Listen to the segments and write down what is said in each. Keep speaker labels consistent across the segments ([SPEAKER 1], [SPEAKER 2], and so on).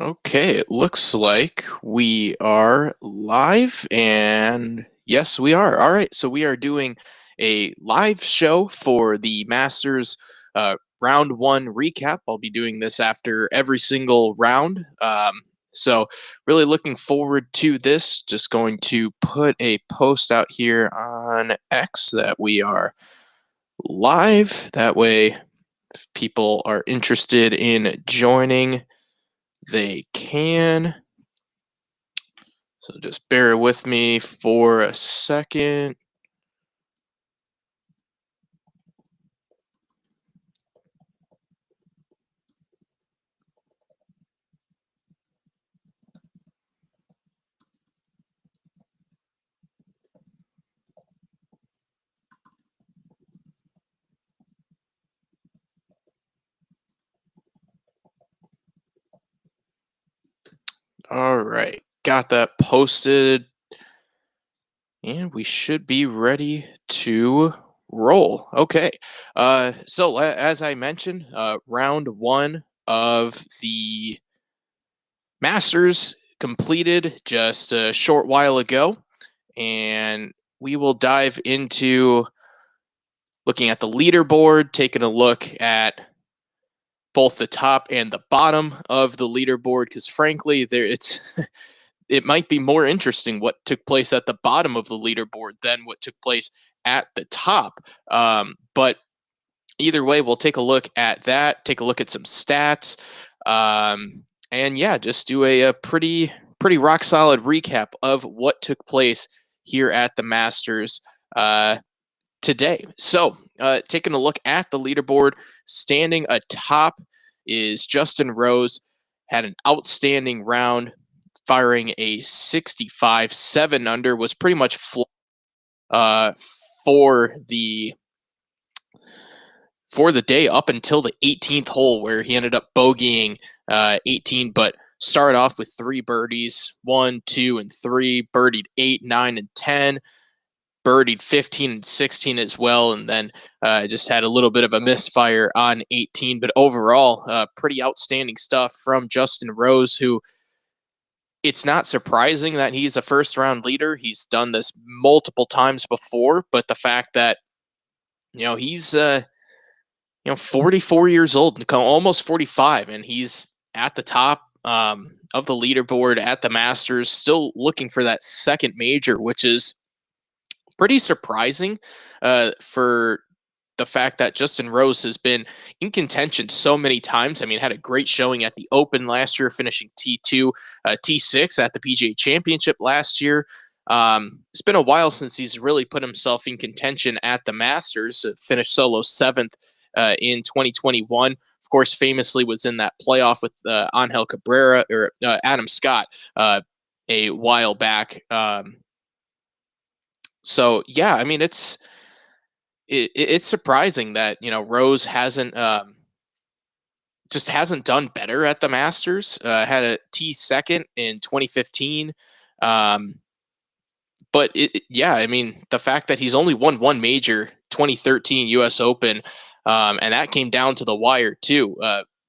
[SPEAKER 1] Okay, it looks like we are live, and yes, we are. All right, so we are doing a live show for the Masters round one recap. I'll be doing this after every single round. So, really looking forward to this. Just going to put a post out here on X that we are live. That way, if people are interested in joining, they can. So just bear with me for a second. All right, got that posted, and we should be ready to roll. Okay, as I mentioned, round one of the Masters completed just a short while ago, and we will dive into looking at the leaderboard, taking a look at both the top and the bottom of the leaderboard because frankly there it's it might be more interesting what took place at the bottom of the leaderboard than what took place at the top. But either way, we'll take a look at that, take a look at some stats, and yeah, just do a pretty rock solid recap of what took place here at the Masters uh, today. So, taking a look at the leaderboard, standing atop is Justin Rose. Had an outstanding round, firing a 65 7 under, was pretty much uh, for the for the day up until the 18th hole where he ended up bogeying 18, but started off with three birdies, 1, 2, and 3, birdied 8, 9, and 10, birdied 15 and 16 as well, and then just had a little bit of a misfire on 18. But overall, pretty outstanding stuff from Justin Rose, who it's not surprising that he's a first round leader. He's done this multiple times before, but the fact that he's 44 years old, almost 45, and he's at the top of the leaderboard at the Masters, still looking for that second major, which is pretty surprising for the fact that Justin Rose has been in contention so many times. I mean, had a great showing at the Open last year, finishing T2, T6 at the PGA Championship last year. It's been a while since he's really put himself in contention at the Masters. Finished solo seventh in 2021. Of course, famously was in that playoff with Angel Cabrera or Adam Scott a while back. So yeah, I mean it's surprising that Rose hasn't just hasn't done better at the Masters. Had a T second in 2015, um, but yeah, I mean the fact that he's only won one major, 2013 U.S. Open, and that came down to the wire too,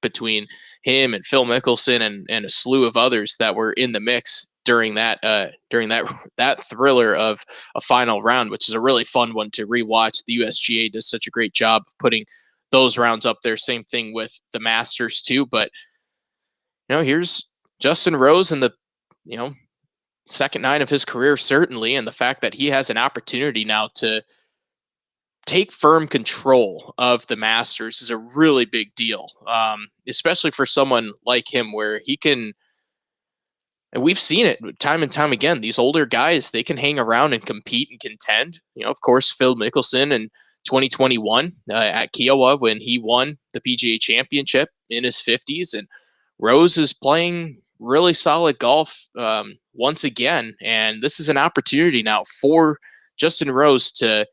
[SPEAKER 1] between him and Phil Mickelson and a slew of others that were in the mix during that that thriller of a final round, which is a really fun one to rewatch. The USGA does such a great job of putting those rounds up there. Same thing with the Masters too. But here's Justin Rose in the you know second nine of his career, certainly, and the fact that he has an opportunity now to take firm control of the Masters is a really big deal, especially for someone like him, where he can. And we've seen it time and time again. These older guys, they can hang around and compete and contend. Of course, Phil Mickelson in 2021 at Kiowa when he won the PGA Championship in his 50s, and Rose is playing really solid golf once again. And this is an opportunity now for Justin Rose to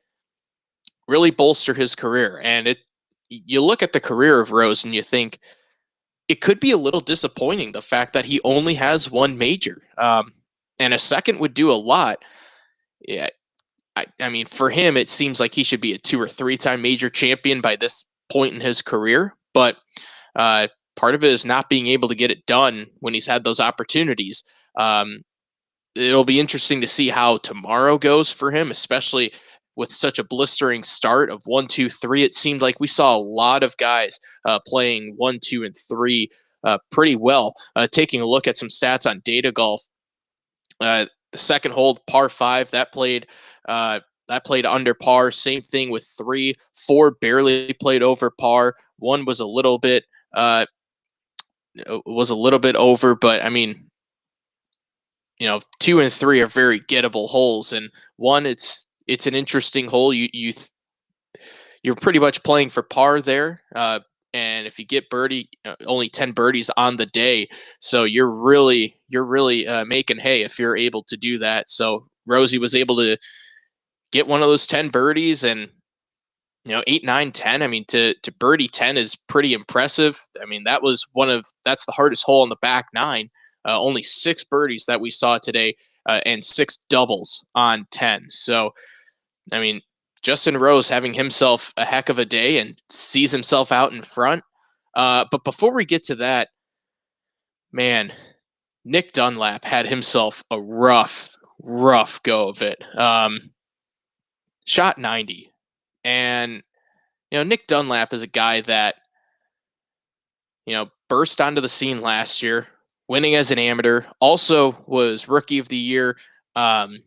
[SPEAKER 1] really bolster his career. And you look at the career of Rose and you think it could be a little disappointing, the fact that he only has one major, and a second would do a lot. Yeah, I mean, for him, it seems like he should be a two or three time major champion by this point in his career. But part of it is not being able to get it done when he's had those opportunities. Um, it'll be interesting to see how tomorrow goes for him, especially with such a blistering start of 1, 2, 3. It seemed like we saw a lot of guys playing 1, 2, and 3 pretty well. Taking a look at some stats on Data Golf, the second hold, par five, that played under par. Same thing with 3, 4 barely played over par. One uh, was a little bit over, but I mean, 2 and 3 are very gettable holes, and one, it's an interesting hole. You're pretty much playing for par there, and if you get birdie, only 10 birdies on the day, so you're really making hay if you're able to do that. So Rosie was able to get one of those 10 birdies, and 8, 9, 10. I mean, to birdie 10 is pretty impressive. I mean, that's the hardest hole on the back nine. Only 6 birdies that we saw today, and 6 doubles on 10. So, I mean, Justin Rose having himself a heck of a day and sees himself out in front. But before we get to that, man, Nick Dunlap had himself a rough go of it. Shot 90. And Nick Dunlap is a guy that burst onto the scene last year, winning as an amateur. Also was rookie of the year. Um,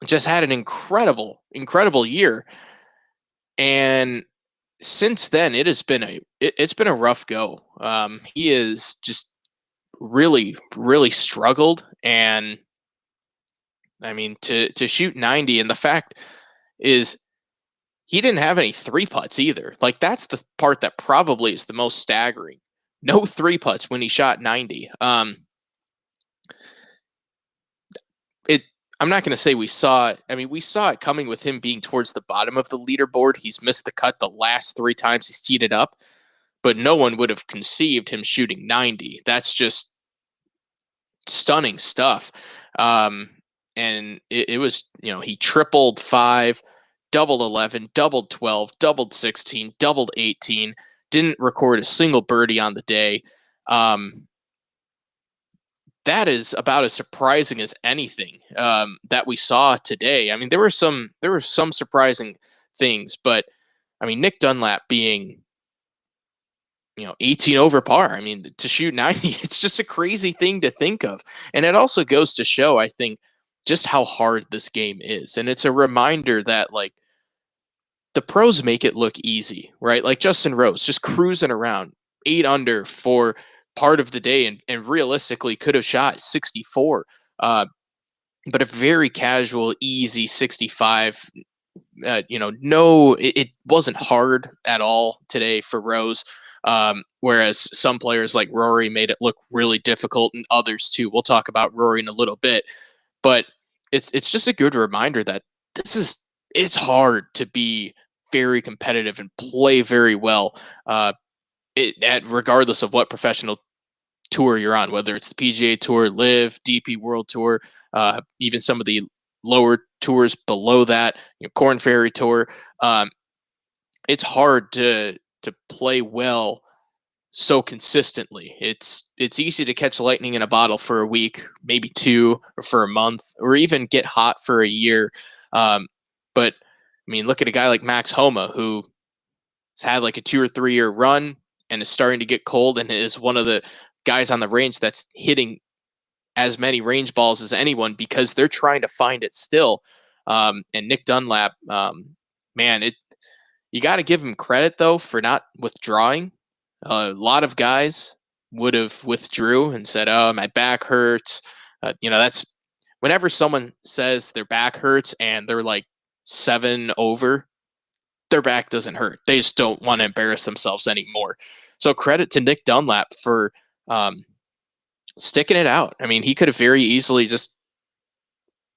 [SPEAKER 1] just had an incredible year. And since then, it's been a rough go. He is just really struggled, and I mean to shoot 90, and the fact is he didn't have any three putts either. Like, that's the part that probably is the most staggering. No three putts when he shot 90. It. I'm not going to say we saw it. I mean, we saw it coming with him being towards the bottom of the leaderboard. He's missed the cut the last 3 times he's teed it up, but no one would have conceived him shooting 90. That's just stunning stuff. And it was, he tripled 5, doubled 11, doubled 12, doubled 16, doubled 18, didn't record a single birdie on the day. That is about as surprising as anything that we saw today. I mean, there were some surprising things, but I mean, Nick Dunlap being 18 over par. I mean, to shoot 90, it's just a crazy thing to think of. And it also goes to show, I think, just how hard this game is. And it's a reminder that, like, the pros make it look easy, right? Like Justin Rose just cruising around 8 under for part of the day, and realistically could have shot 64. But a very casual, easy 65. No, it wasn't hard at all today for Rose. Whereas some players like Rory made it look really difficult, and others too. We'll talk about Rory in a little bit, but it's just a good reminder that it's hard to be very competitive and play very well, regardless of what professional tour you're on, whether it's the PGA Tour, Live, DP World Tour, even some of the lower tours below that, Corn Ferry Tour. It's hard to play well so consistently. It's easy to catch lightning in a bottle for a week, maybe 2, or for a month, or even get hot for a year. But I mean, look at a guy like Max Homa, who has had like a 2 or 3 year run and is starting to get cold, and is one of the guys on the range that's hitting as many range balls as anyone because they're trying to find it still. And Nick Dunlap, man, you got to give him credit though for not withdrawing. A lot of guys would have withdrew and said, "Oh, my back hurts." That's whenever someone says their back hurts and they're like 7 over, their back doesn't hurt. They just don't want to embarrass themselves anymore. So credit to Nick Dunlap for sticking it out. I mean, he could have very easily just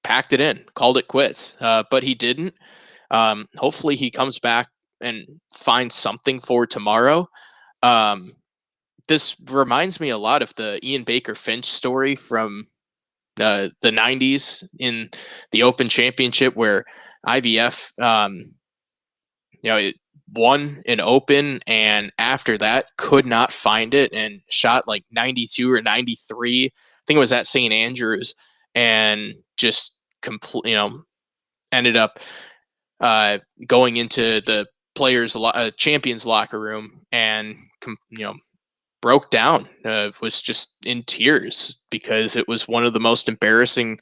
[SPEAKER 1] packed it in, called it quits, but he didn't. Hopefully he comes back and finds something for tomorrow. This reminds me a lot of the Ian Baker Finch story from the 90s in the Open Championship, where IBF, won an open and after that could not find it and shot like 92 or 93. I think it was at St. Andrews, and just ended up uh, going into the champions locker room and broke down. Was just in tears because it was one of the most embarrassing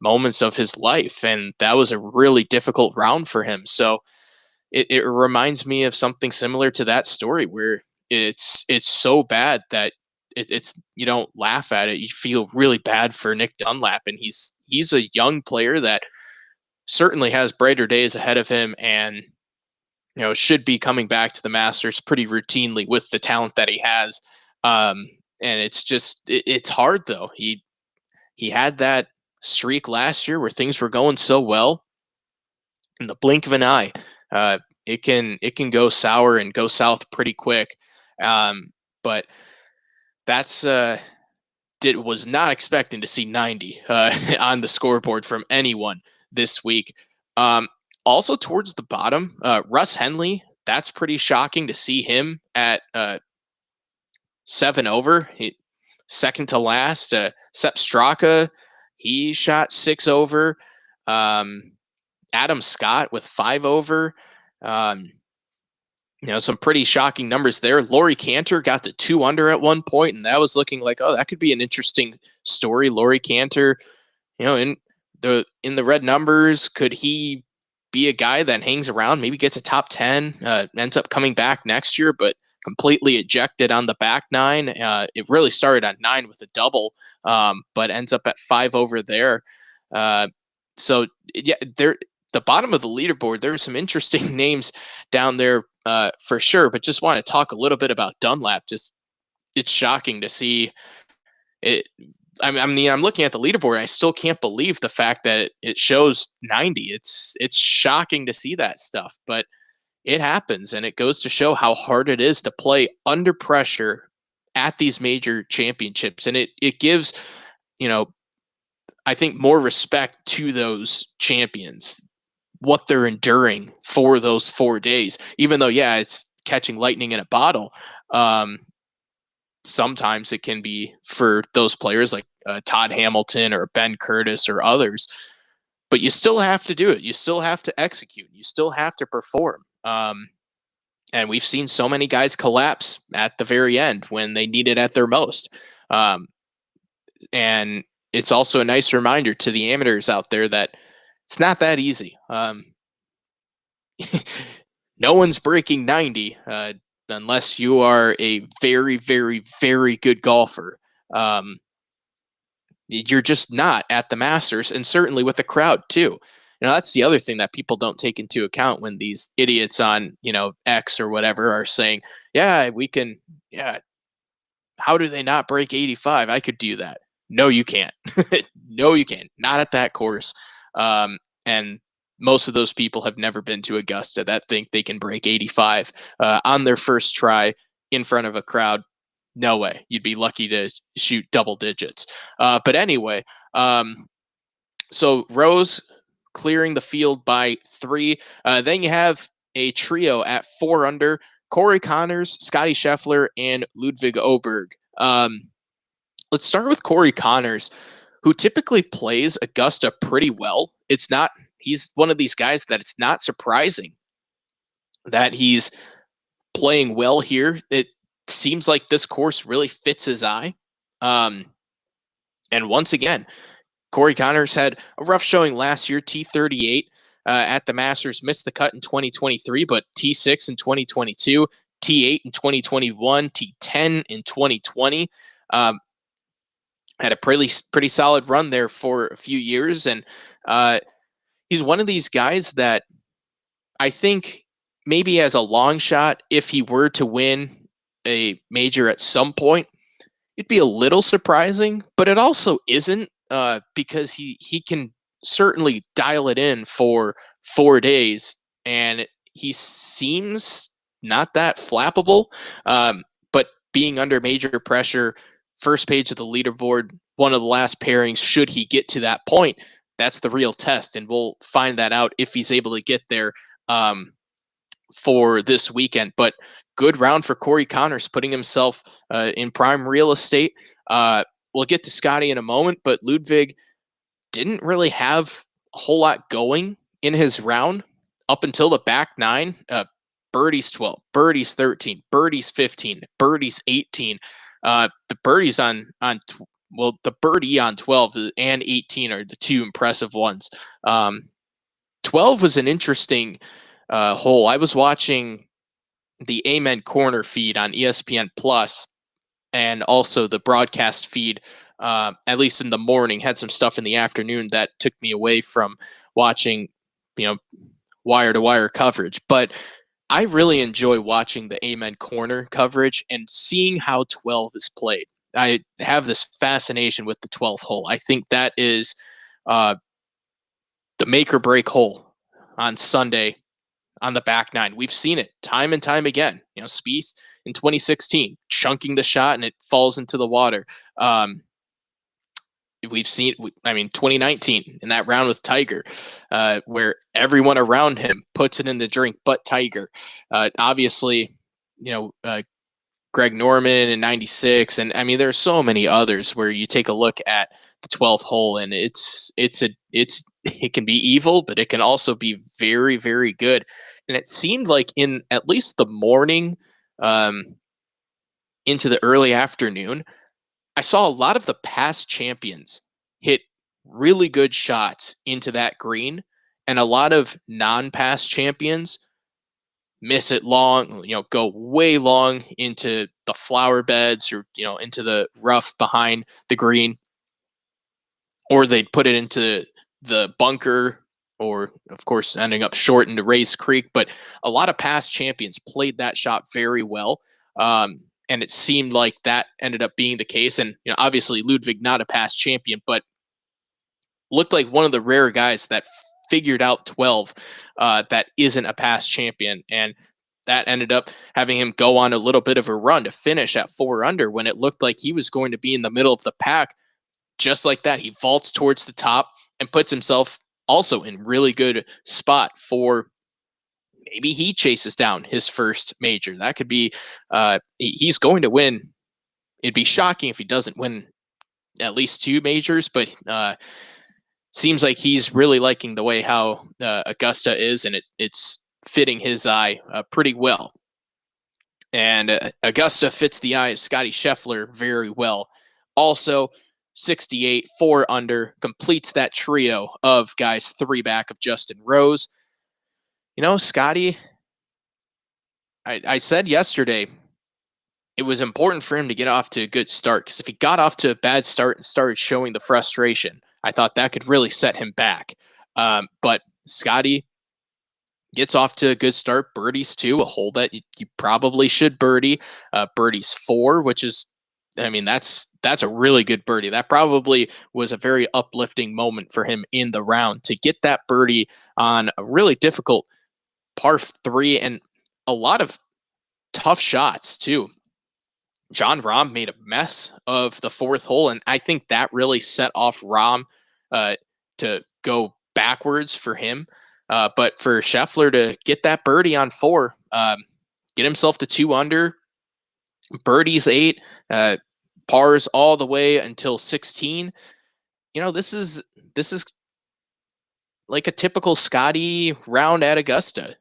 [SPEAKER 1] moments of his life, and that was a really difficult round for him. So it reminds me of something similar to that story, where it's so bad that it's you don't laugh at it. You feel really bad for Nick Dunlap, and he's a young player that certainly has brighter days ahead of him, and should be coming back to the Masters pretty routinely with the talent that he has. Um, and it's hard though. He had that streak last year where things were going so well. In the blink of an eye, it can go sour and go south pretty quick. But that's did was not expecting to see 90 on the scoreboard from anyone this week. Um, Also towards the bottom, Russ Henley. That's pretty shocking to see him at 7 over. Second to last. Sepp Straka, he shot 6 over. Adam Scott with 5 over. Um, some pretty shocking numbers there. Laurie Cantor got to 2 under at one point, and that was looking like, oh, that could be an interesting story. Laurie Cantor, in the red numbers, could he be a guy that hangs around, maybe gets a top 10, ends up coming back next year, but completely ejected on the back nine. It really started on 9 with a double, but ends up at 5 over there. So yeah, the bottom of the leaderboard, there are some interesting names down there for sure. But just want to talk a little bit about Dunlap. Just it's shocking to see it. I mean, I'm looking at the leaderboard, and I still can't believe the fact that it shows 90. It's shocking to see that stuff, but it happens, and it goes to show how hard it is to play under pressure at these major championships, and it gives I think more respect to those champions, what they're enduring for those 4 days. Even though, yeah, it's catching lightning in a bottle. Sometimes it can be for those players like Todd Hamilton or Ben Curtis or others, but you still have to do it. You still have to execute. You still have to perform. And we've seen so many guys collapse at the very end when they need it at their most. And it's also a nice reminder to the amateurs out there that it's not that easy. No one's breaking 90 unless you are a very, very, very good golfer. You're just not at the Masters, and certainly with the crowd too. That's the other thing that people don't take into account when these idiots on, X or whatever are saying, yeah, we can, yeah, how do they not break 85? I could do that. No, you can't. No, you can't. Not at that course. And most of those people have never been to Augusta that think they can break 85 on their first try in front of a crowd. No way. You'd be lucky to shoot double digits. But anyway, so Rose clearing the field by 3. Then you have a trio at 4 under. Corey Conners, Scotty Scheffler, and Ludwig Oberg. Let's start with Corey Conners, who typically plays Augusta pretty well. He's one of these guys that it's not surprising that he's playing well here. It seems like this course really fits his eye. And once again, Corey Conners had a rough showing last year, T38 at the Masters, missed the cut in 2023, but T6 in 2022, T8 in 2021, T10 in 2020. Had a pretty solid run there for a few years, and he's one of these guys that I think maybe as a long shot, if he were to win a major at some point, it'd be a little surprising, but it also isn't because he can certainly dial it in for 4 days, and he seems not that flappable. But being under major pressure, first page of the leaderboard, one of the last pairings, should he get to that point, that's the real test, and we'll find that out if he's able to get there for this weekend. But good round for Corey Conners, putting himself in prime real estate. We'll get to Scotty in a moment, but Ludwig didn't really have a whole lot going in his round up until the back nine. Birdies 12, birdies 13, birdies 15, birdies 18. The birdies the birdie on 12 and 18 are the two impressive ones. 12 was an interesting hole. I was watching the Amen Corner feed on ESPN Plus, and also the broadcast feed, at least in the morning. Had some stuff in the afternoon that took me away from watching, wire to wire coverage. But I really enjoy watching the Amen Corner coverage and seeing how 12 is played. I have this fascination with the 12th hole. I think that is the make or break hole on Sunday on the back nine. We've seen it time and time again. Spieth in 2016 chunking the shot and it falls into the water. We've seen, 2019 in that round with Tiger, where everyone around him puts it in the drink, but Tiger. Obviously, Greg Norman in 96. And there's so many others where you take a look at the 12th hole and it can be evil, but it can also be very, very good. And it seemed like in at least the morning, into the early afternoon, I saw a lot of the past champions hit really good shots into that green, and a lot of non-past champions miss it long, go way long into the flower beds or, into the rough behind the green, or they'd put it into the bunker, or of course ending up short into Race Creek. But a lot of past champions played that shot very well. And it seemed like that ended up being the case. And, obviously Ludwig, not a past champion, but looked like one of the rare guys that figured out 12 that isn't a past champion. And that ended up having him go on a little bit of a run to finish at 4 under when it looked like he was going to be in the middle of the pack. Just like that, he vaults towards the top and puts himself also in really good spot for maybe he chases down his first major. That could be, he's going to win. It'd be shocking if he doesn't win at least 2 majors, but seems like he's really liking the way how Augusta is, and it's fitting his eye pretty well. And Augusta fits the eye of Scotty Scheffler very well. Also, 68, 4 under, completes that trio of guys 3 back of Justin Rose. Scotty, I said yesterday it was important for him to get off to a good start, because if he got off to a bad start and started showing the frustration, I thought that could really set him back. But Scotty gets off to a good start, birdies 2, a hole that you probably should birdie. Birdies 4, which is, that's a really good birdie. That probably was a very uplifting moment for him in the round to get that birdie on a really difficult par 3 and a lot of tough shots too. Jon Rahm made a mess of the 4th hole, and I think that really set off Rahm to go backwards for him. But for Scheffler to get that birdie on 4, get himself to 2 under, birdies 8, pars all the way until 16. This is like a typical Scotty round at Augusta.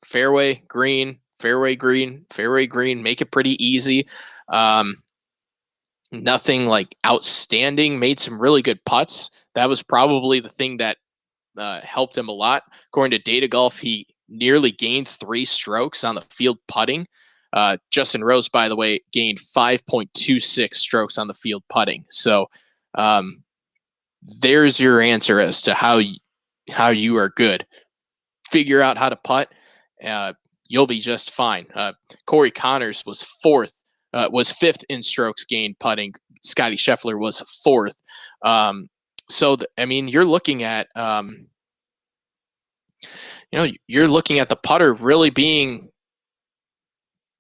[SPEAKER 1] Fairway, green, fairway, green, fairway, green, make it pretty easy. Nothing like outstanding, made some really good putts. That was probably the thing that helped him a lot. According to Data Golf, he nearly gained 3 strokes on the field putting. Justin Rose, by the way, gained 5.26 strokes on the field putting. So there's your answer as to how you are good. Figure out how to putt. You'll be just fine. Corey Conners was 5th in strokes gained putting. Scotty Scheffler was 4th. You're looking at, you're looking at the putter really being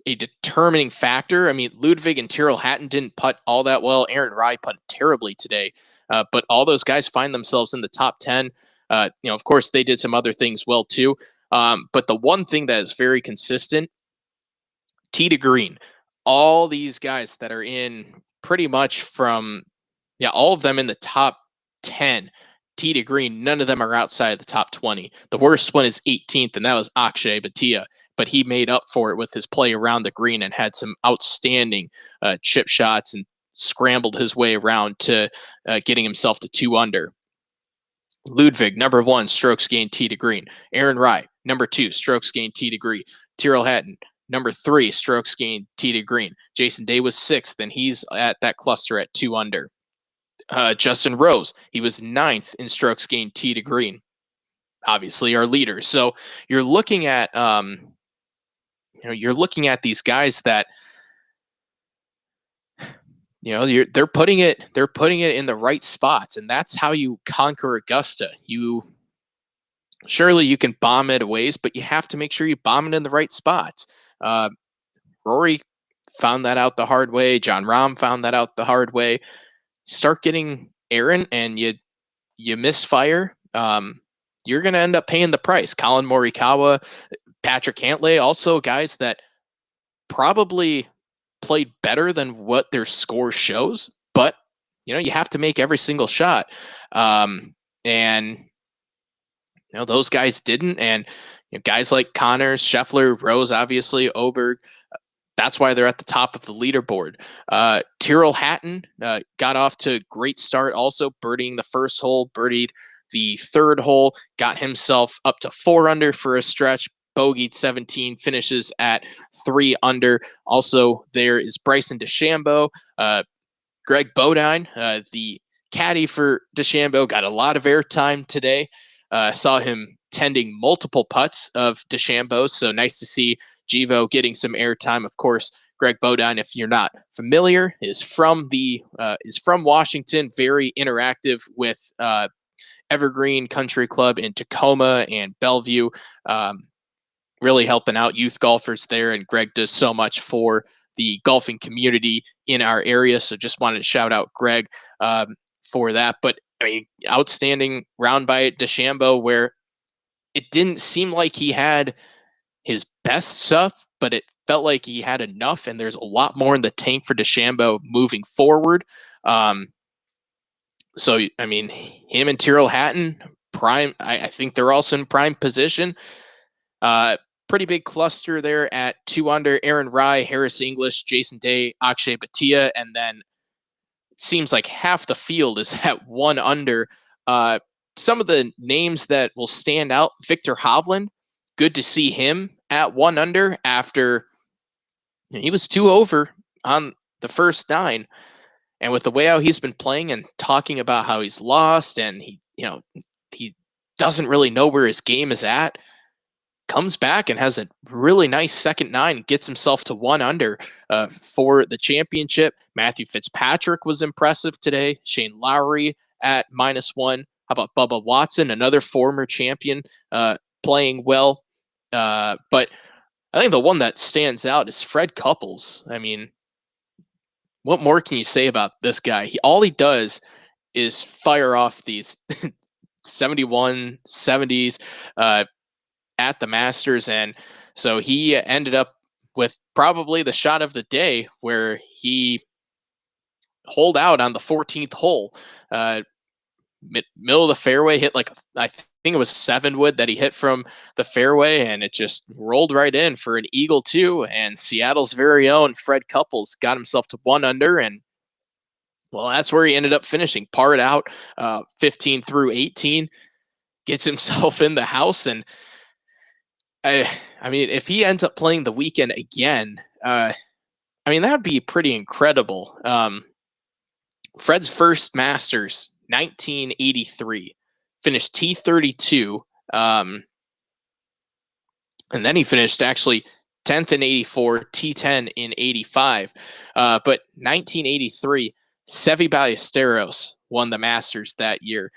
[SPEAKER 1] a determining factor. Ludwig and Tyrrell Hatton didn't putt all that well. Aaron Rai putted terribly today, but all those guys find themselves in the top 10. Of course, they did some other things well too. But the one thing that is very consistent, tee to green. All these guys that are in pretty much from, yeah, all of them in the top 10 tee to green, none of them are outside the top 20. The worst one is 18th, and that was Akshay Bhatia, but he made up for it with his play around the green and had some outstanding chip shots and scrambled his way around to getting himself to 2 under. Ludwig, number 1, strokes gained tee to green. Aaron Rai, number 2, strokes gained tee to green. Tyrrell Hatton, number 3, strokes gained tee to green. Jason Day was 6th, and he's at that cluster at 2 under. Justin Rose, he was 9th in strokes gained tee to green. Obviously, our leader. So you're looking at, you're looking at these guys that, they're putting it in the right spots, and that's how you conquer Augusta. Surely you can bomb it ways, but you have to make sure you bomb it in the right spots. Rory found that out the hard way. Jon Rahm found that out the hard way. Start getting Aaron and you misfire, you're going to end up paying the price. Colin Morikawa, Patrick Cantlay, also guys that probably played better than what their score shows, but you have to make every single shot. And those guys didn't. And guys like Connors, Scheffler, Rose, obviously, Oberg, that's why they're at the top of the leaderboard. Tyrrell Hatton got off to a great start, also birdieing the first hole, birdied the third hole, got himself up to 4 under for a stretch, bogeyed 17, finishes at 3 under. Also, there is Bryson DeChambeau. Greg Bodine, the caddy for DeChambeau, got a lot of airtime today. Saw him tending multiple putts of DeChambeau, so nice to see Givo getting some airtime. Of course, Greg Bodine, if you're not familiar, is from Washington. Very interactive with Evergreen Country Club in Tacoma and Bellevue. Really helping out youth golfers there, and Greg does so much for the golfing community in our area. So just wanted to shout out Greg for that. But I mean, outstanding round by DeChambeau, where it didn't seem like he had his best stuff, but it felt like he had enough, and there's a lot more in the tank for DeChambeau moving forward. So, I mean, him and Tyrrell Hatton, prime, I think they're also in prime position. Pretty big cluster there at 2 under. Aaron Rai, Harris English, Jason Day, Akshay Bhatia, and then it seems like half the field is at 1 under. Some of the names that will stand out, Victor Hovland, good to see him at 1 under after he was 2 over on the first 9. And with the way how he's been playing and talking about how he's lost and he doesn't really know where his game is at, comes back and has a really nice second 9, gets himself to 1 under for the championship. Matthew Fitzpatrick was impressive today. Shane Lowry at -1. How about Bubba Watson, another former champion, playing well? But I think the one that stands out is Fred Couples. I mean, what more can you say about this guy? All he does is fire off these 71, 70s at the Masters. And so he ended up with probably the shot of the day where he holed out on the 14th hole. Middle of the fairway, hit I think it was a 7-wood that he hit from the fairway, and it just rolled right in for an eagle 2. And Seattle's very own Fred Couples got himself to 1 under, and well, that's where he ended up finishing. Parred out 15 through 18, gets himself in the house. And I mean, if he ends up playing the weekend again, I mean, that would be pretty incredible. Fred's first Masters, 1983, finished T32. And then he finished actually 10th in 84, T10 in 85. But 1983, Seve Ballesteros won the Masters that year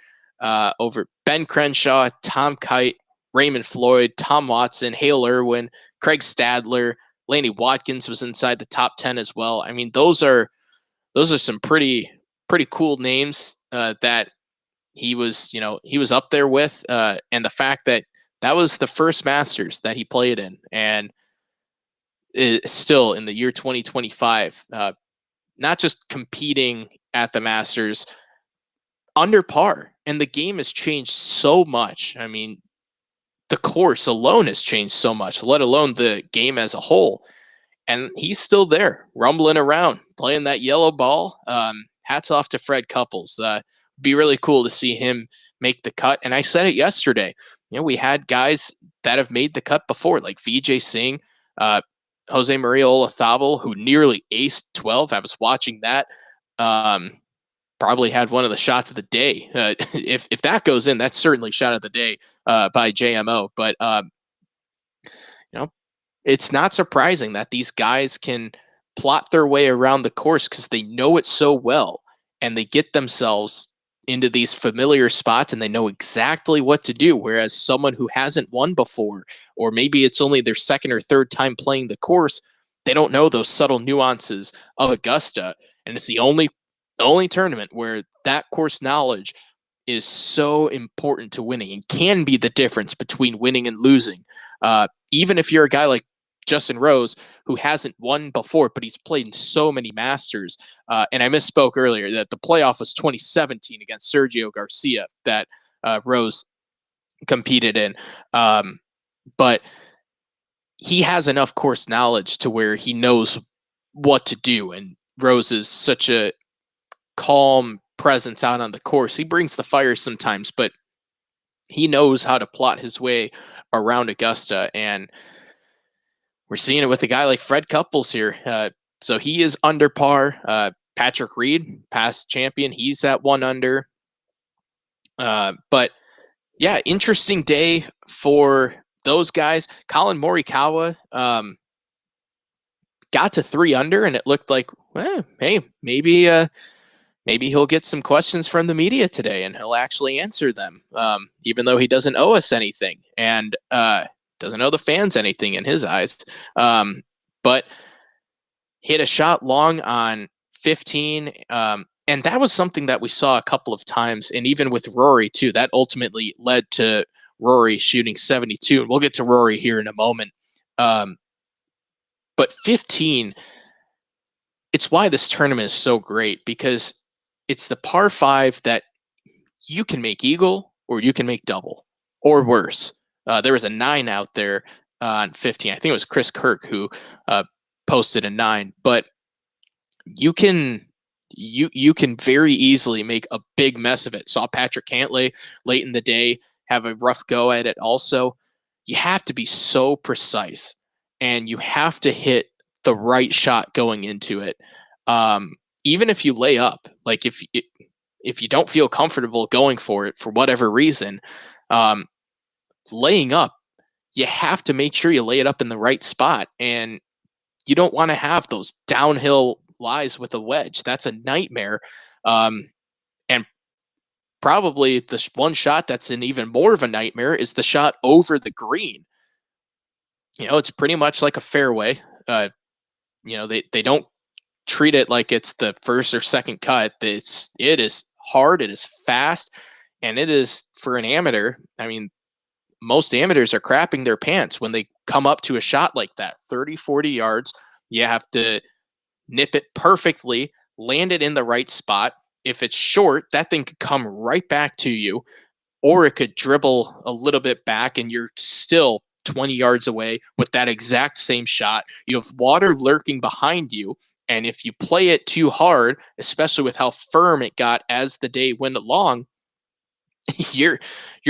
[SPEAKER 1] over Ben Crenshaw, Tom Kite, Raymond Floyd, Tom Watson, Hale Irwin, Craig Stadler, Laney Watkins was inside the top 10 as well. I mean, those are some pretty cool names that he was up there with. And the fact that That was the first Masters that he played in, and still in the year 2025, not just competing at the Masters, under par. And the game has changed so much. I mean, the course alone has changed so much, let alone the game as a whole. And he's still there, rumbling around, playing that yellow ball. Hats off to Fred Couples. Be really cool to see him make the cut. And I said it yesterday. We had guys that have made the cut before, like Vijay Singh, uh, Jose Maria Olazabal, who nearly aced 12. I was watching that. Probably had one of the shots of the day. If that goes in, that's certainly shot of the day by JMO. But you know, it's not surprising that these guys can plot their way around the course because they know it so well, and they get themselves into these familiar spots and they know exactly what to do. Whereas someone who hasn't won before, or maybe it's only their second or third time playing the course, they don't know those subtle nuances of Augusta. And it's the only tournament where that course knowledge is so important to winning and can be the difference between winning and losing. Even if you're a guy like Justin Rose, who hasn't won before, but he's played in so many Masters. And I misspoke earlier that the playoff was 2017 against Sergio Garcia that Rose competed in. But he has enough course knowledge to where he knows what to do. And Rose is such a calm presence out on the course. He brings the fire sometimes, but he knows how to plot his way around Augusta. And we're seeing it with a guy like Fred Couples here. So he is under par. Patrick Reed, past champion, he's at 1 under. But yeah, interesting day for those guys. Colin Morikawa got to 3 under, and it looked like, well, hey, maybe he'll get some questions from the media today, and he'll actually answer them, even though he doesn't owe us anything. And doesn't owe the fans anything in his eyes. But hit a shot long on 15. And that was something that we saw a couple of times. And even with Rory, too, that ultimately led to Rory shooting 72. And we'll get to Rory here in a moment. But 15, it's why this tournament is so great, because it's the par 5 that you can make eagle or you can make double or worse. There was a 9 out there on 15. I think it was Chris Kirk who posted a 9, but you can very easily make a big mess of it. Saw Patrick Cantlay late in the day have a rough go at it also. You have to be so precise, and you have to hit the right shot going into it. Even if you lay up, like if you don't feel comfortable going for it for whatever reason, laying up, you have to make sure you lay it up in the right spot. And you don't want to have those downhill lies with a wedge. That's a nightmare. And probably the one shot that's an even more of a nightmare is the shot over the green. It's pretty much like a fairway. They don't treat it like it's the first or second cut. It is hard, it is fast, and it is, for an amateur, I mean, most amateurs are crapping their pants when they come up to a shot like that. 30, 40 yards, you have to nip it perfectly, land it in the right spot. If it's short, that thing could come right back to you, or it could dribble a little bit back and you're still 20 yards away with that exact same shot. You have water lurking behind you, and if you play it too hard, especially with how firm it got as the day went along, you're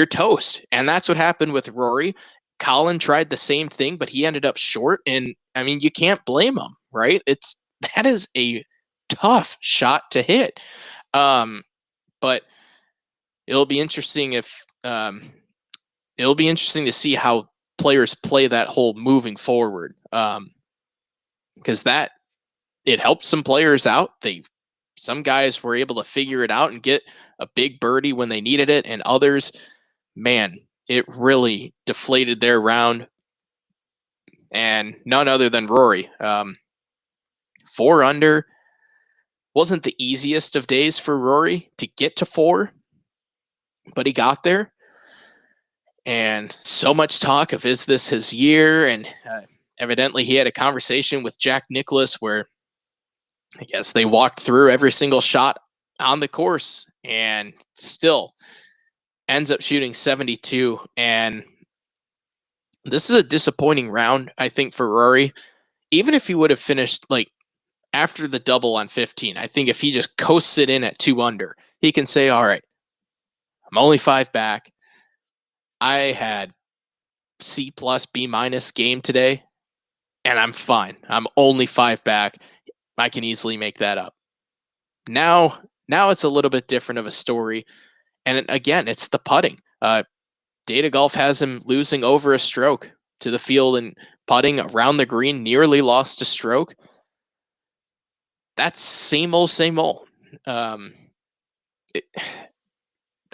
[SPEAKER 1] toast. And that's what happened with Rory. Colin tried the same thing, but he ended up short. And I mean, you can't blame him, right? That is a tough shot to hit. But it'll be interesting to see how players play that hole moving forward. Because it helped some players out. Some guys were able to figure it out and get a big birdie when they needed it, and others, man, it really deflated their round. And none other than Rory. 4 under wasn't the easiest of days for Rory to get to 4, but he got there. and so much talk of is this his year? And evidently, he had a conversation with Jack Nicklaus where I guess they walked through every single shot on the course, and still ends up shooting 72. And this is a disappointing round, I think, for Rory. Even if he would have finished like after the double on 15, I think if he just coasts it in at 2 under, he can say, all right, I'm only 5 back. I had C plus B minus game today, and I'm fine. I'm only 5 back. I can easily make that up. Now it's a little bit different of a story. And again, it's the putting. Data Golf has him losing over a stroke to the field and putting around the green, nearly lost a stroke. That's same old, same old. Um, it,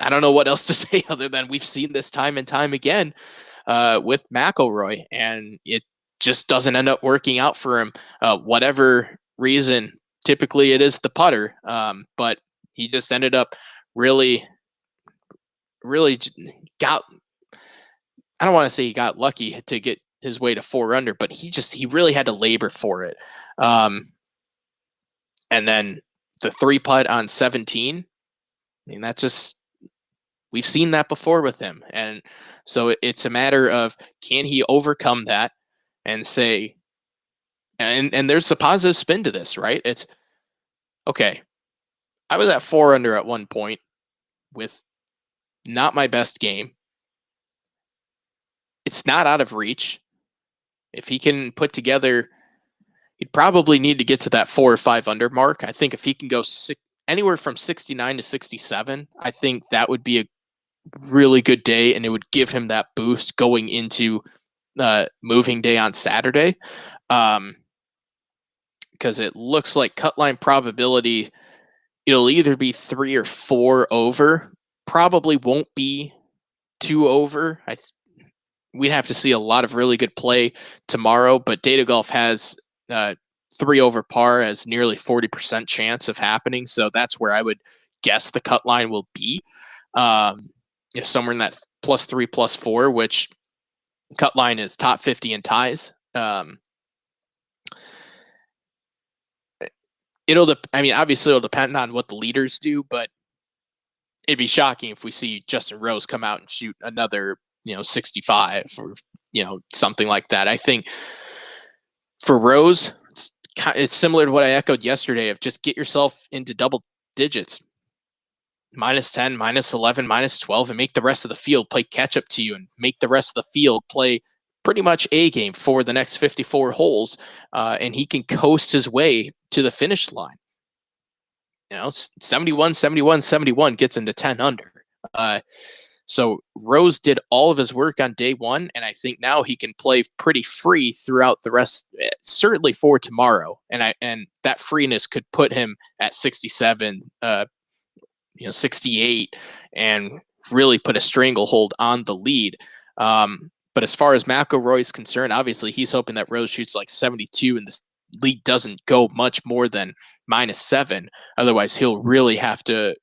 [SPEAKER 1] I don't know what else to say other than we've seen this time and time again with McIlroy, and it just doesn't end up working out for him. Whatever reason, typically it is the putter, but he just ended up really, really got. I don't want to say he got lucky to get his way to 4 under, but he really had to labor for it. And then the 3 putt on 17. I mean, that's just we've seen that before with him, and so it's a matter of can he overcome that and say, and there's a positive spin to this, right? It's okay. I was at 4 under at one point with not my best game. It's not out of reach. If he can put together, he'd probably need to get to that 4 or 5 under mark. I think if he can go anywhere from 69 to 67, I think that would be a really good day, and it would give him that boost going into moving day on Saturday. Because it looks like cut line probability, it'll either be 3 or 4 over. Probably won't be 2 over. We'd have to see a lot of really good play tomorrow, but Data Golf has 3 over par as nearly 40% chance of happening. So that's where I would guess the cut line will be. Somewhere in that +3, +4, which cut line is top 50 in ties. Obviously it'll depend on what the leaders do, but it'd be shocking if we see Justin Rose come out and shoot another, 65 or, something like that. I think for Rose, it's similar to what I echoed yesterday of just get yourself into double digits, -10, -11, -12, and make the rest of the field play catch up to you and make the rest of the field play pretty much a game for the next 54 holes. And he can coast his way to the finish line. 71, 71, 71 gets into 10 under. So Rose did all of his work on day one, and I think now he can play pretty free throughout the rest, certainly for tomorrow. And that freeness could put him at 67, 68, and really put a stranglehold on the lead. But as far as McIlroy is concerned, obviously he's hoping that Rose shoots like 72 and this lead doesn't go much more than -7. Otherwise, he'll really have to,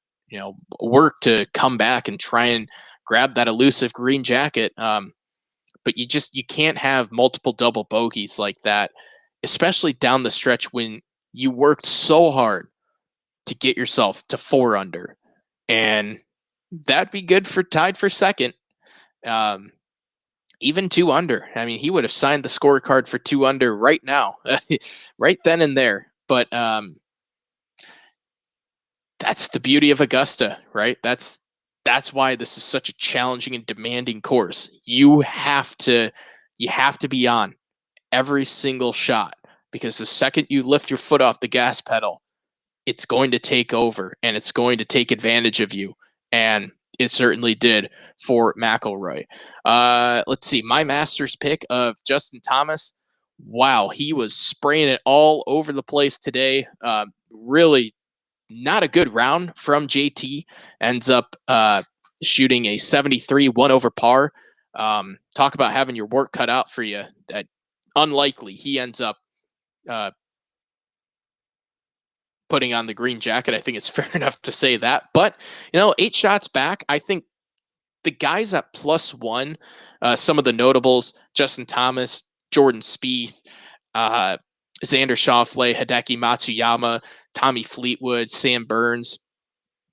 [SPEAKER 1] work to come back and try and grab that elusive green jacket. But you can't have multiple double bogeys like that, especially down the stretch when you worked so hard to get yourself to 4 under, and that'd be good for tied for second. Even 2 under. I mean, he would have signed the scorecard for 2 under right now, right then and there. But that's the beauty of Augusta, right? That's why this is such a challenging and demanding course. You have to be on every single shot, because the second you lift your foot off the gas pedal, it's going to take over and it's going to take advantage of you. And it certainly did for McIlroy. Let's see. My Masters pick of Justin Thomas. Wow, he was spraying it all over the place today. Really not a good round from JT. Ends up shooting a 73, 1 over par. Talk about having your work cut out for you. That unlikely. He ends up putting on the green jacket. I think it's fair enough to say that. But 8 shots back, I think the guys at +1, some of the notables: Justin Thomas, Jordan Spieth, uh, Xander Schauffele, Hideki Matsuyama, Tommy Fleetwood, Sam Burns.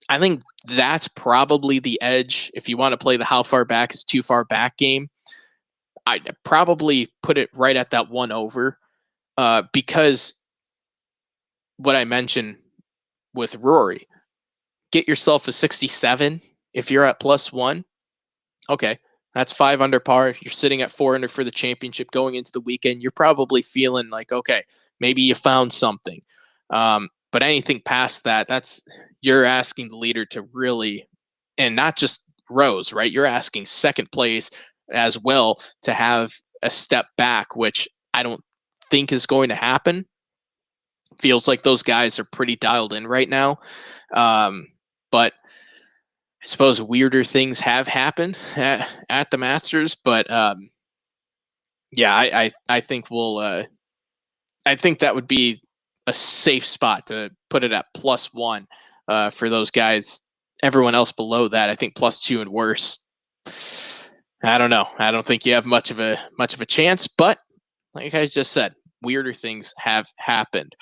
[SPEAKER 1] I think that's probably the edge if you want to play the how far back is too far back game. I'd probably put it right at that one over, because what I mentioned with Rory, get yourself a 67 if you're at +1. Okay, that's 5 under par. You're sitting at 4 under for the championship going into the weekend. You're probably feeling like, okay, maybe you found something. But anything past that, that's you're asking the leader to really, and not just Rose, right? You're asking second place as well to have a step back, which I don't think is going to happen. Feels like those guys are pretty dialed in right now. But I suppose weirder things have happened at the Masters, but yeah, I think we'll I think that would be a safe spot to put it at +1 for those guys. Everyone else below that, I think +2 and worse. I don't know. I don't think you have much of a chance, but like I just said, weirder things have happened.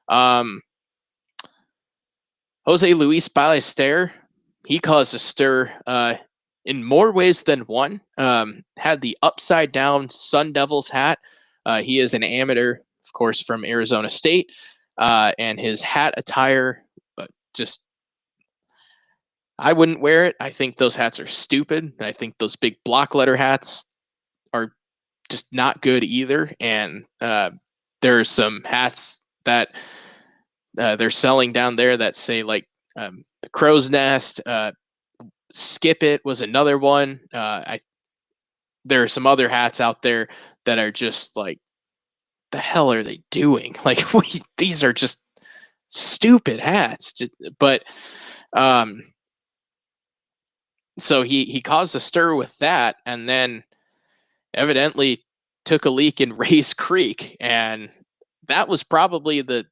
[SPEAKER 1] Um, Jose Luis Ballester, he caused a stir in more ways than one. Had the upside down Sun Devils hat. He is an amateur, of course, from Arizona State, and his hat attire just. I wouldn't wear it. I think those hats are stupid. I think those big block letter hats are just not good either. And there are some hats that they're selling down there that say like the crow's nest. Skip It was another one. There are some other hats out there that are just like, the hell are they doing? Like these are just stupid hats. But um, so he caused a stir with that, and then evidently took a leak in Rae's Creek, and that was probably the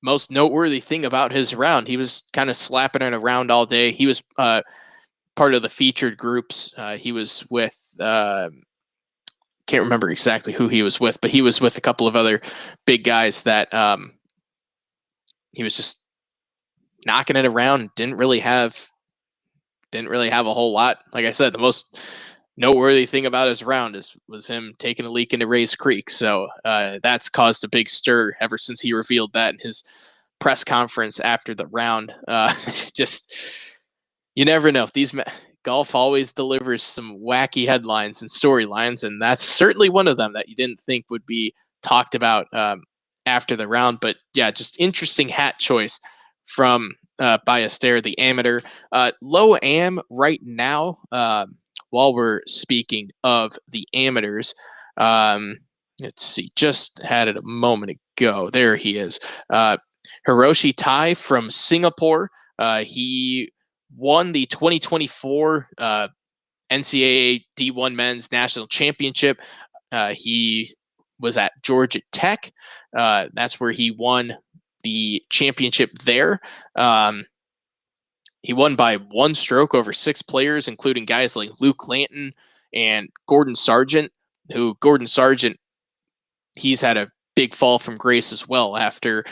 [SPEAKER 1] most noteworthy thing about his round. He was kind of slapping it around all day. He was part of the featured groups. He was with can't remember exactly who he was with, but he was with a couple of other big guys that he was just knocking it around. Didn't really have a whole lot. Like I said, the most noteworthy thing about his round was him taking a leak into Rae's Creek. So that's caused a big stir ever since he revealed that in his press conference after the round. Just you never know. Golf always delivers some wacky headlines and storylines, and that's certainly one of them that you didn't think would be talked about after the round. But yeah, just interesting hat choice from Ballester, the amateur. Low am right now. While we're speaking of the amateurs, let's see. Just had it a moment ago. There he is. Hiroshi Tai from Singapore. He won the 2024 NCAA D1 Men's National Championship. He was at Georgia Tech. That's where he won the championship there. He won by one stroke over 6 players, including guys like Luke Lanton and Gordon Sargent, Gordon Sargent, he's had a big fall from grace as well after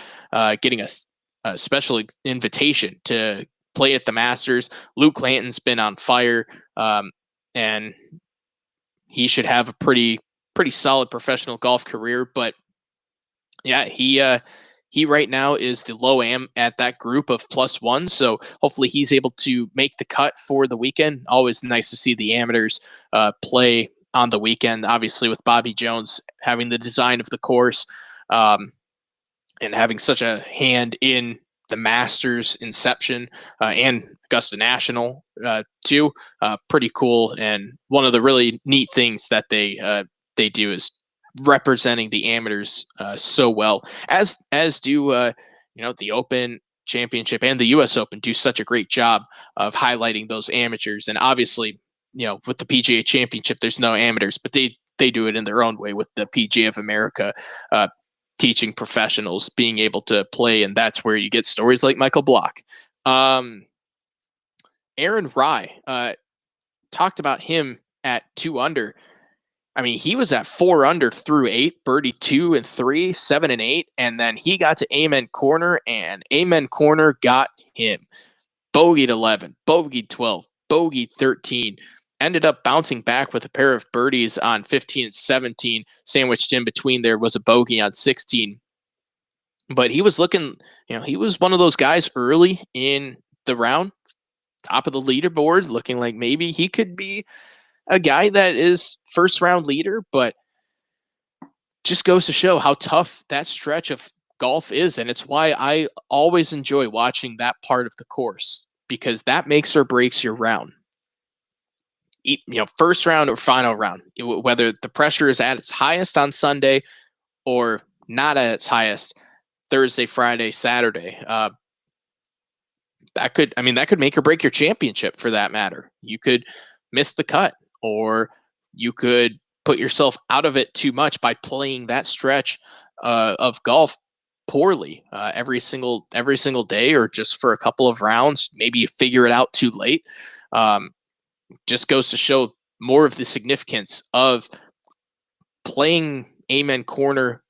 [SPEAKER 1] getting a special invitation to play at the Masters. Luke Lanton's been on fire, and he should have a pretty solid professional golf career. But yeah, he right now is the low am at that group of +1. So hopefully he's able to make the cut for the weekend. Always nice to see the amateurs play on the weekend. Obviously, with Bobby Jones having the design of the course and having such a hand in the Masters inception and Augusta National too, pretty cool. And one of the really neat things that they do is representing the amateurs so well, as do the Open Championship and the U.S. Open do such a great job of highlighting those amateurs. And obviously, with the PGA Championship, there's no amateurs, but they do it in their own way with the PGA of America, teaching professionals being able to play, and that's where you get stories like Michael Block. Aaron Rai, talked about him at 2 under. I mean, he was at 4 under through 8, birdie 2 and 3, 7 and 8, and then he got to Amen Corner, and Amen Corner got him. Bogeyed 11, bogeyed 12, bogeyed 13. Ended up bouncing back with a pair of birdies on 15 and 17. Sandwiched in between there was a bogey on 16. But he was looking, he was one of those guys early in the round, top of the leaderboard, looking like maybe he could be a guy that is first round leader, but just goes to show how tough that stretch of golf is. And it's why I always enjoy watching that part of the course, because that makes or breaks your round. First round or final round, whether the pressure is at its highest on Sunday or not at its highest Thursday, Friday, Saturday. That could make or break your championship, for that matter. You could miss the cut, or you could put yourself out of it too much by playing that stretch of golf poorly every single day, or just for a couple of rounds. Maybe you figure it out too late. Just goes to show more of the significance of playing Amen Corner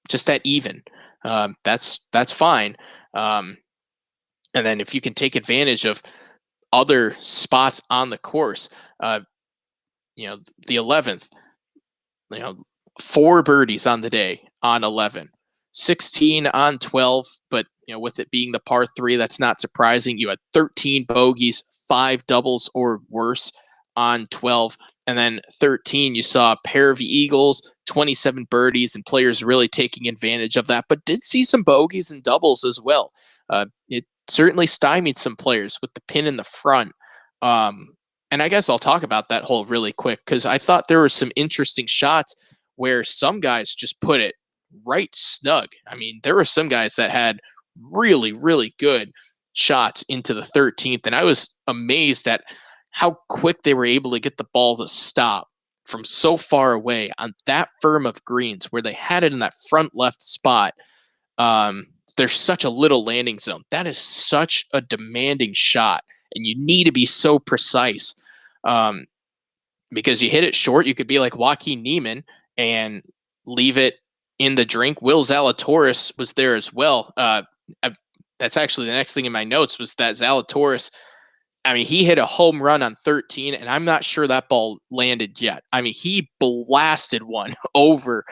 [SPEAKER 1] just at even. That's fine. And then if you can take advantage of other spots on the course, the 11th, 4 birdies on the day on 11, 16 on 12, but with it being the par 3, that's not surprising. You had 13 bogeys, 5 doubles or worse on 12, and then 13 you saw a pair of eagles, 27 birdies, and players really taking advantage of that, but did see some bogeys and doubles as well. It certainly stymied some players with the pin in the front. And I guess I'll talk about that hole really quick, because I thought there were some interesting shots where some guys just put it right snug. I mean, there were some guys that had really, really good shots into the 13th, and I was amazed at how quick they were able to get the ball to stop from so far away on that firm of greens, where they had it in that front left spot. There's such a little landing zone. That is such a demanding shot, and you need to be so precise, because you hit it short, you could be like Joaquin Niemann and leave it in the drink. Will Zalatoris was there as well. That's actually the next thing in my notes, was that Zalatoris, I mean, he hit a home run on 13, and I'm not sure that ball landed yet. I mean, he blasted one over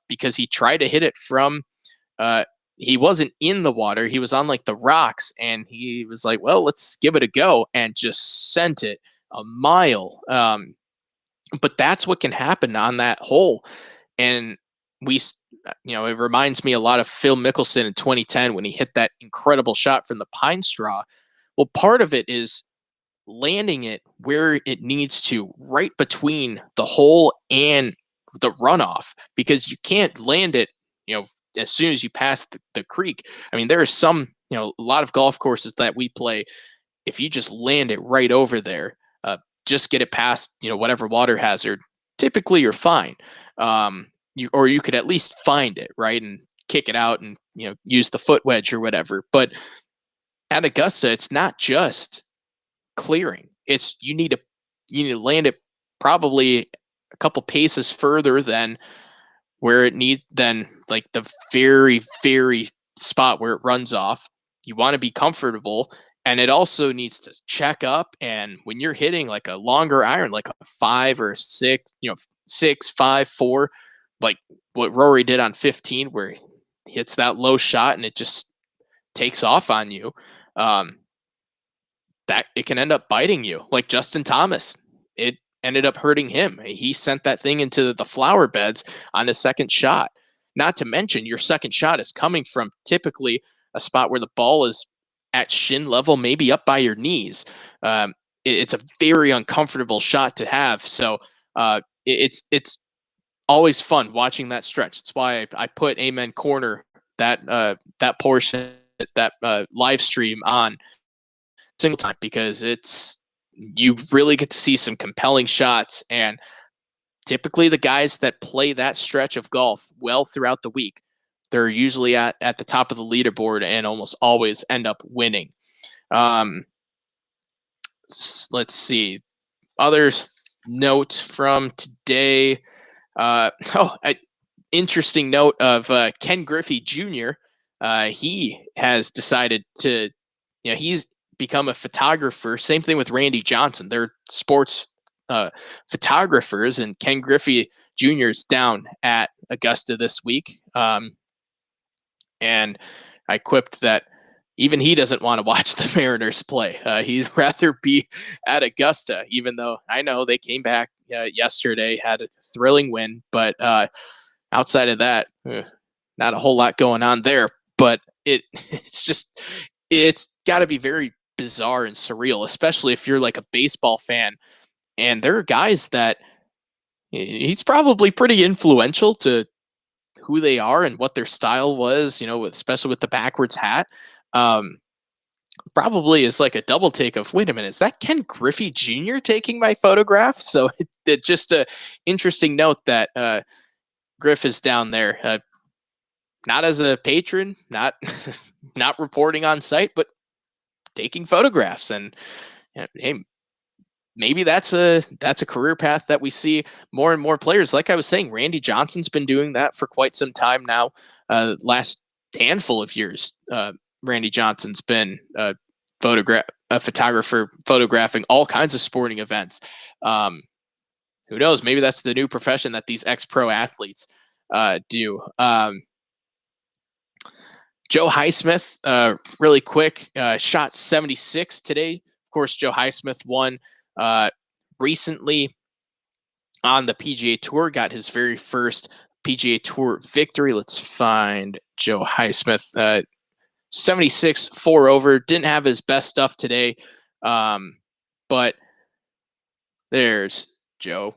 [SPEAKER 1] because he tried to hit it from he wasn't in the water. He was on like the rocks, and he was like, well, let's give it a go, and just sent it a mile. But that's what can happen on that hole. And it reminds me a lot of Phil Mickelson in 2010 when he hit that incredible shot from the pine straw. Well, part of it is landing it where it needs to, right between the hole and the runoff, because you can't land it, as soon as you pass the creek. I mean, there are some, a lot of golf courses that we play, if you just land it right over there, just get it past, whatever water hazard, typically you're fine. You could at least find it, right, and kick it out and, use the foot wedge or whatever. But at Augusta, it's not just clearing. It's you need to land it probably a couple paces further than where it needs, than like the very, very spot where it runs off. You want to be comfortable, and it also needs to check up. And when you're hitting like a longer iron, like a 5 or 6, 6, 5, 4, like what Rory did on 15, where he hits that low shot and it just takes off on you, that it can end up biting you. Like Justin Thomas, it ended up hurting him. He sent that thing into the flower beds on his second shot. Not to mention, your second shot is coming from typically a spot where the ball is at shin level, maybe up by your knees. It's a very uncomfortable shot to have. So it's always fun watching that stretch. That's why I put Amen Corner, that portion, that live stream on single time, because you really get to see some compelling shots. And typically the guys that play that stretch of golf well throughout the week, they're usually at the top of the leaderboard and almost always end up winning. Let's see. Others note from today. Interesting note of Ken Griffey Jr. He has decided to, he's become a photographer. Same thing with Randy Johnson. They're sports photographers, and Ken Griffey Jr. is down at Augusta this week. And I quipped that even he doesn't want to watch the Mariners play. He'd rather be at Augusta, even though I know they came back yesterday, had a thrilling win. But outside of that, not a whole lot going on there. But it's got to be very bizarre and surreal, especially if you're like a baseball fan. And there are guys that he's probably pretty influential to who they are and what their style was, especially with the backwards hat. Probably is like a double take of, wait a minute, is that Ken Griffey Jr. taking my photograph? So it's just a interesting note that Griff is down there, not as a patron, not not reporting on site, but taking photographs. And hey, maybe that's a career path that we see more and more players. Like I was saying, Randy Johnson's been doing that for quite some time now. Last handful of years, Randy Johnson's been a photographer photographing all kinds of sporting events. Who knows? Maybe that's the new profession that these ex-pro athletes do. Joe Highsmith, really quick, shot 76 today. Of course, Joe Highsmith won recently on the PGA Tour, got his very first PGA Tour victory. Let's find Joe Highsmith. 76, 4 over. Didn't have his best stuff today, but there's Joe.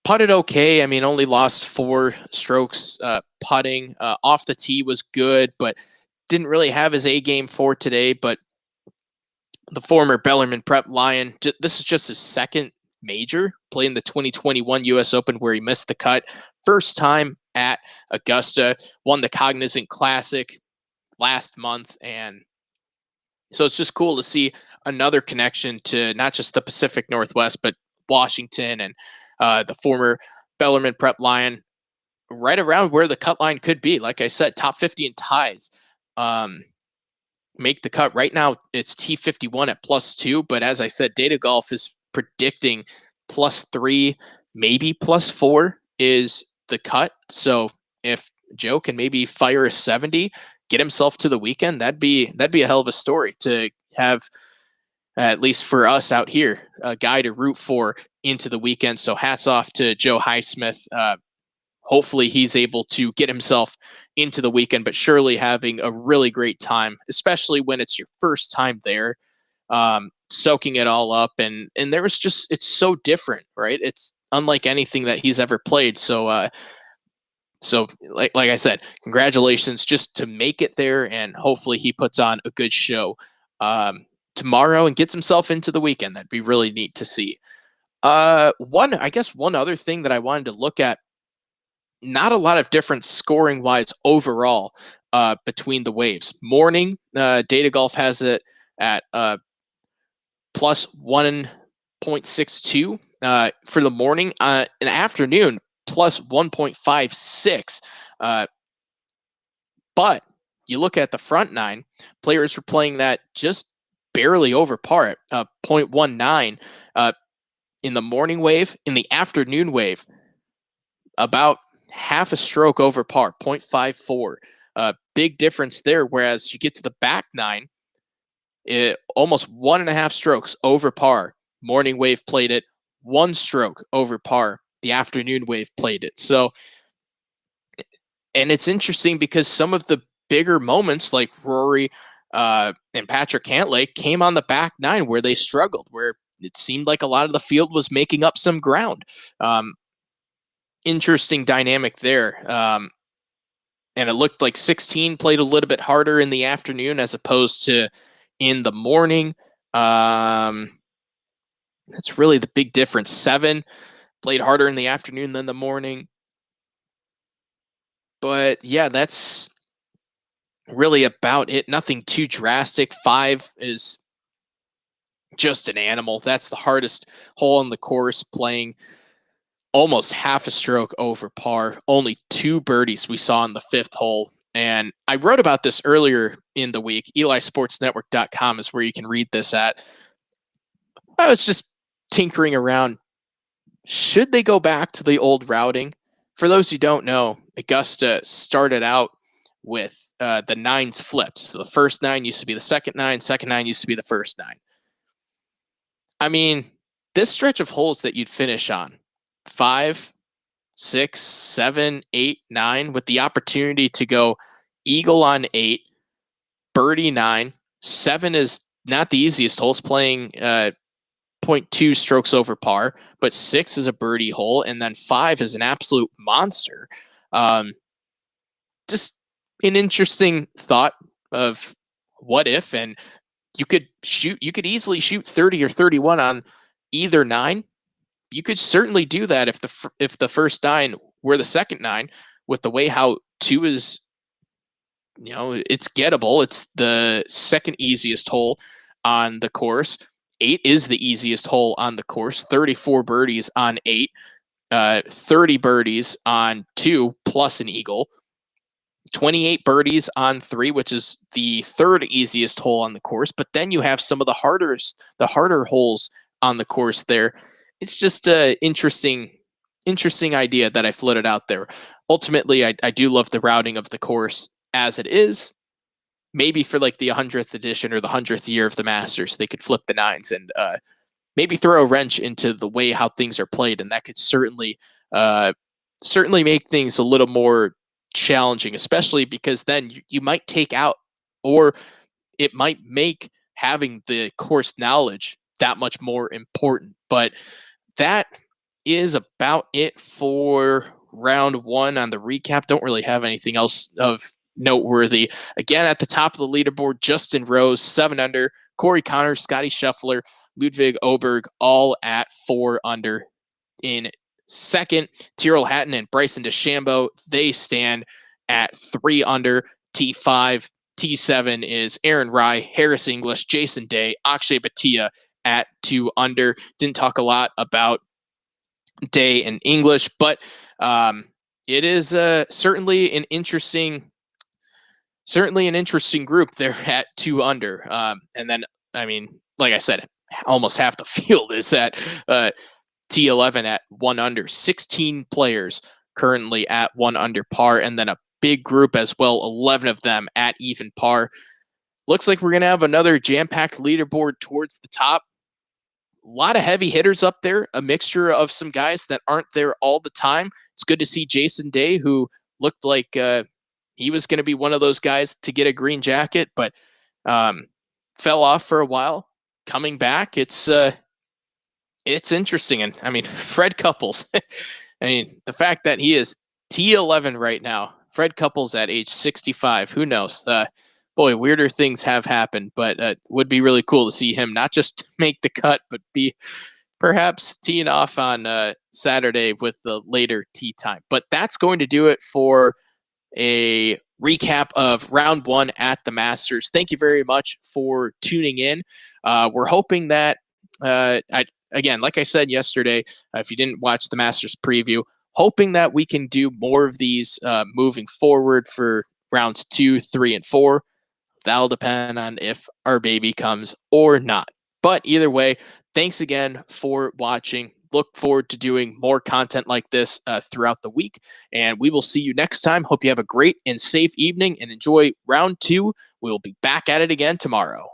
[SPEAKER 1] Putted okay. I mean, only lost 4 strokes putting. Off the tee was good, but didn't really have his A game for today. But the former Bellarmine Prep Lion, this is just his second major, playing the 2021 U.S. Open where he missed the cut. First time at Augusta, won the Cognizant Classic last month. And so it's just cool to see another connection to not just the Pacific Northwest, but Washington and the former Bellarmine Prep Lion, right around where the cut line could be. Like I said, top 50 in ties make the cut. Right now, it's T51 at +2. But as I said, Data Golf is predicting +3, maybe +4 is the cut. So if Joe can maybe fire a 70, get himself to the weekend, that'd be a hell of a story to have, at least for us out here, a guy to root for into the weekend. So hats off to Joe Highsmith. Hopefully he's able to get himself into the weekend, but surely having a really great time, especially when it's your first time there, soaking it all up. And there was just, it's so different, right? It's unlike anything that he's ever played. So, like I said, congratulations just to make it there. And hopefully he puts on a good show tomorrow and gets himself into the weekend. That'd be really neat to see. One other thing that I wanted to look at, not a lot of difference scoring wise overall between the waves. Morning, Data Golf has it at plus 1.62 for the morning. In the afternoon, plus 1.56. But you look at the front nine, players were playing that just barely over par at 0.19 in the morning wave. In the afternoon wave, about half a stroke over par, 0.54. Big difference there. Whereas you get to the back nine, almost 1.5 strokes over par. Morning wave played it 1 stroke over par. The afternoon wave played it. So, and it's interesting because some of the bigger moments like Rory and Patrick Cantlay came on the back nine where they struggled, where it seemed like a lot of the field was making up some ground. Interesting dynamic there. And it looked like 16 played a little bit harder in the afternoon as opposed to in the morning. That's really the big difference. 7 played harder in the afternoon than the morning. But yeah, that's really about it. Nothing too drastic. 5 is just an animal. That's the hardest hole in the course, playing almost half a stroke over par. Only 2 birdies we saw in the 5th hole. And I wrote about this earlier in the week. EliSportsNetwork.com is where you can read this at. I was just tinkering around. Should they go back to the old routing? For those who don't know, Augusta started out with the nines flipped. So the first 9 used to be the second 9 used to be the first 9. I mean, this stretch of holes that you'd finish on 5, 6, 7, 8, 9, with the opportunity to go eagle on 8, birdie 9. 7 is not the easiest holes, playing 0.2 strokes over par, but 6 is a birdie hole, and then 5 is an absolute monster. Just an interesting thought of what if, and you could easily shoot 30 or 31 on either 9. You could certainly do that if the first 9 were the second 9, with the way how 2 is, it's gettable. It's the second easiest hole on the course. 8 is the easiest hole on the course. 34 birdies on 8, 30 birdies on 2 plus an eagle. 28 birdies on 3, which is the third easiest hole on the course. But then you have some of the harder holes on the course there. It's just an interesting idea that I floated out there. Ultimately, I do love the routing of the course as it is. Maybe for like the 100th edition or the 100th year of the Masters, they could flip the 9s and maybe throw a wrench into the way how things are played, and that could certainly make things a little more challenging, especially because then you might take out, or it might make having the course knowledge that much more important. But that is about it for round 1 on the recap. Don't really have anything else of noteworthy. Again, at the top of the leaderboard, Justin Rose, 7 under, Corey Connors, Scotty Scheffler, Ludwig Oberg, all at 4 under. In second, Tyrrell Hatton and Bryson DeChambeau, they stand at 3 under. T5, T7 is Aaron Rai, Harris English, Jason Day, Akshay Bhatia at 2 under. Didn't talk a lot about Day and English, but it is certainly an interesting group there at 2 under. And then, I mean, like I said, almost half the field is at T11 at 1 under. 16 players currently at 1 under par, and then a big group as well, 11 of them at even par. Looks like we're going to have another jam-packed leaderboard towards the top. A lot of heavy hitters up there, a mixture of some guys that aren't there all the time. It's good to see Jason Day, who looked like he was going to be one of those guys to get a green jacket, but fell off for a while. Coming back, it's interesting. And I mean, Fred Couples, I mean, the fact that he is T11 right now, Fred Couples at age 65, who knows? Boy, weirder things have happened, but would be really cool to see him not just make the cut, but be perhaps teeing off on Saturday with the later tee time. But that's going to do it for a recap of round 1 at the Masters. Thank you very much for tuning in. We're hoping that, again, like I said yesterday, if you didn't watch the Masters preview, hoping that we can do more of these moving forward for rounds 2, 3, and 4. That'll depend on if our baby comes or not. But either way, thanks again for watching. Look forward to doing more content like this throughout the week, and we will see you next time. Hope you have a great and safe evening and enjoy round 2. We'll be back at it again tomorrow.